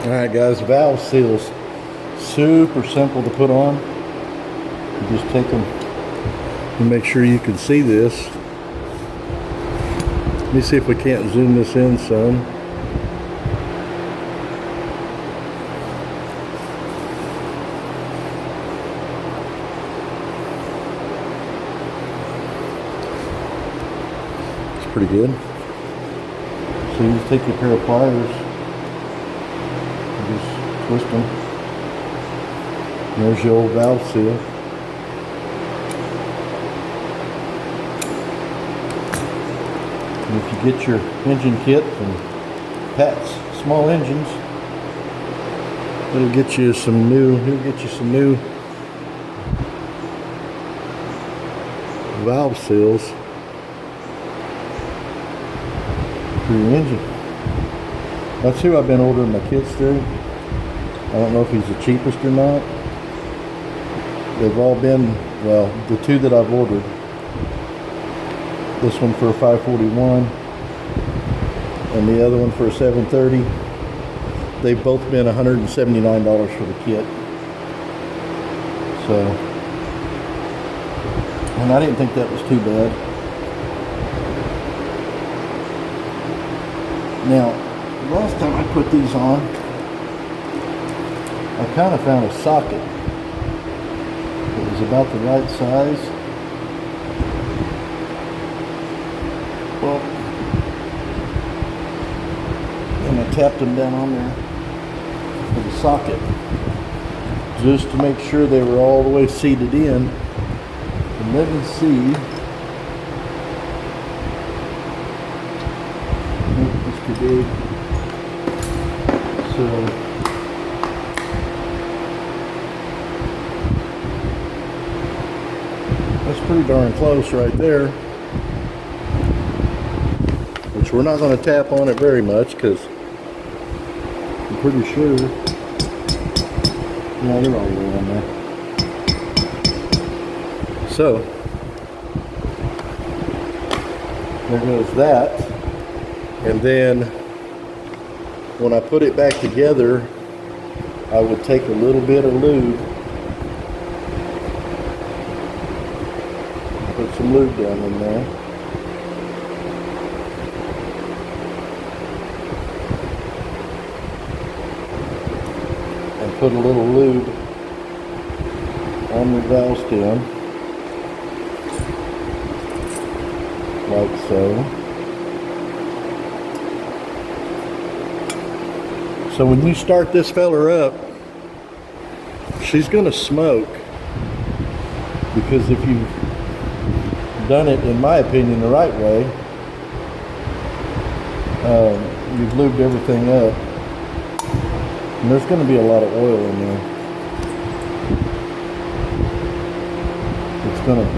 Alright guys, valve seals, super simple to put on. You just take them and make sure you can see this. Let me see if we can't zoom this in some. It's pretty good. So you just take your pair of pliers, just twist them. There's your old valve seal. And if you get your engine kit from Pat's Small Engines, it'll get you some new. Valve seals for your engine. That's who I've been ordering my kits through. I don't know if he's the cheapest or not. They've all been, well, the two that I've ordered. This one for a 541 and the other one for a 730. They've both been $179 for the kit. So, and I didn't think that was too bad. Now, last time I put these on, I kind of found a socket that was about the right size. Well, and I tapped them down on there with a socket just to make sure they were all the way seated in. And let me see. This could be. So that's pretty darn close right there. Which we're not going to tap on it very much because I'm pretty sure. Yeah, they're all the way on there. So there goes that. And then when I put it back together, I would take a little bit of lube, put some lube down in there, and put a little lube on the valve stem, like so. So when you start this feller up, she's gonna smoke, because if you've done it, in my opinion, the right way, you've lubed everything up, and there's gonna be a lot of oil in there.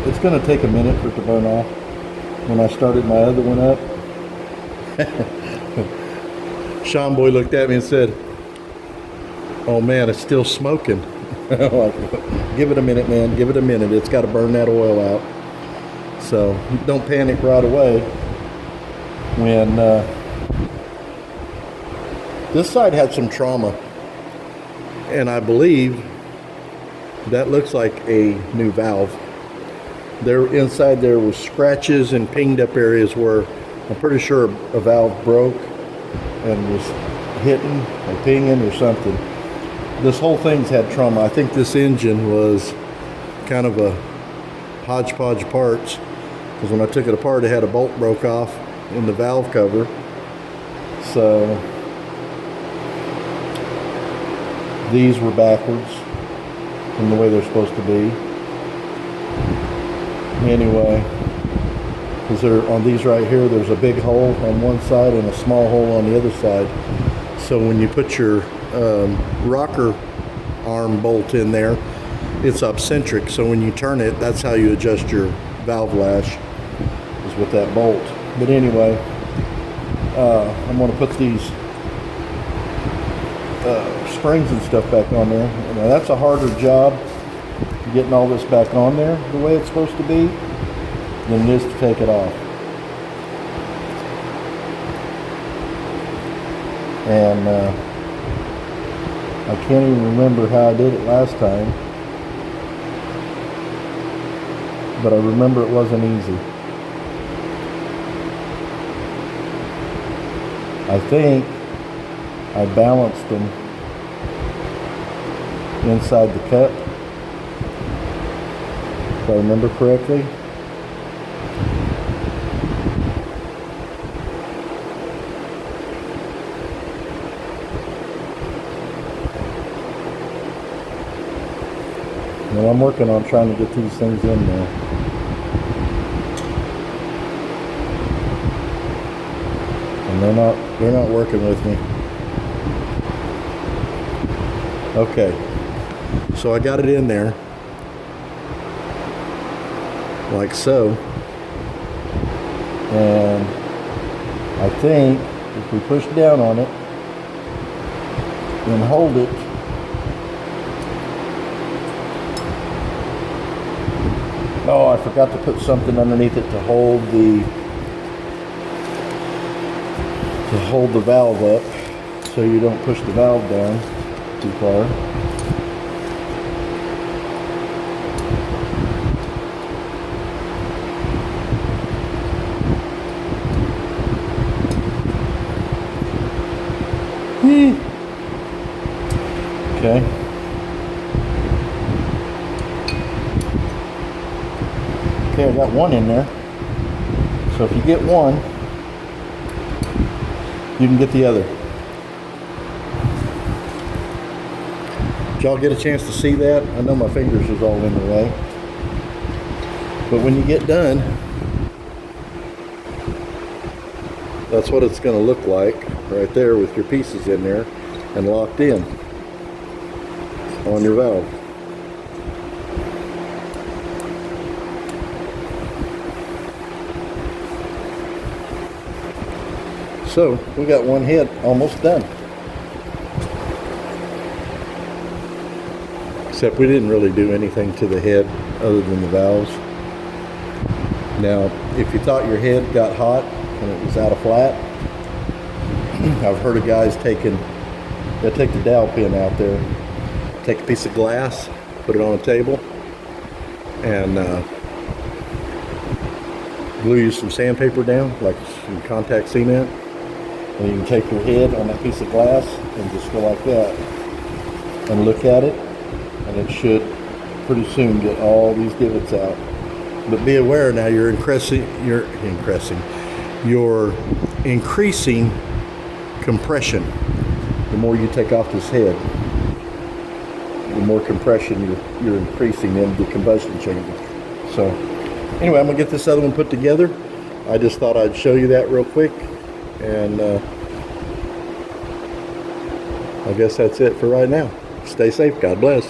It's gonna take a minute for it to burn off. When I started my other one up, Sean Boy looked at me and said, "Oh man, it's still smoking." Like, give it a minute, man. Give it a minute. It's got to burn that oil out. So don't panic right away. When this side had some trauma, and I believe that looks like a new valve. There inside there was scratches and pinged up areas where I'm pretty sure a valve broke and was hitting or pinging or something. This whole thing's had trauma. I think this engine was kind of a hodgepodge parts, because when I took it apart, it had a bolt broke off in the valve cover. So these were backwards from the way they're supposed to be. Anyway, because on these right here, there's a big hole on one side and a small hole on the other side. So when you put your rocker arm bolt in there, it's eccentric. So when you turn it, that's how you adjust your valve lash, is with that bolt. But anyway, I'm going to put these springs and stuff back on there. Now that's a harder job, getting all this back on there the way it's supposed to be, than it is to take it off. And I can't even remember how I did it last time, but I remember it wasn't easy. I think I balanced them inside the cup, if I remember correctly. Well, I'm working on trying to get these things in there. And they're not working with me. Okay. So I got it in there. Like so. And I think if we push down on it and hold it, oh, I forgot to put something underneath it to hold the valve up so you don't push the valve down too far. Okay. Okay, I got one in there. So if you get one, you can get the other. Did y'all get a chance to see that? I know my fingers was all in the way. But when you get done, that's what it's going to look like right there with your pieces in there and locked in on your valve. So we got one head almost done. Except we didn't really do anything to the head other than the valves. Now, if you thought your head got hot and it was out of flat, I've heard of guys take the dowel pin out there, take a piece of glass, put it on a table, and glue you some sandpaper down, like some contact cement. And you can take your head on that piece of glass and just go like that and look at it, and it should pretty soon get all these divots out. But be aware now, you're increasing compression. The more you take off this head, the more compression you're increasing in the combustion chamber. So anyway, I'm gonna get this other one put together. I just thought I'd show you that real quick. And I guess that's it for right now. Stay safe. God bless.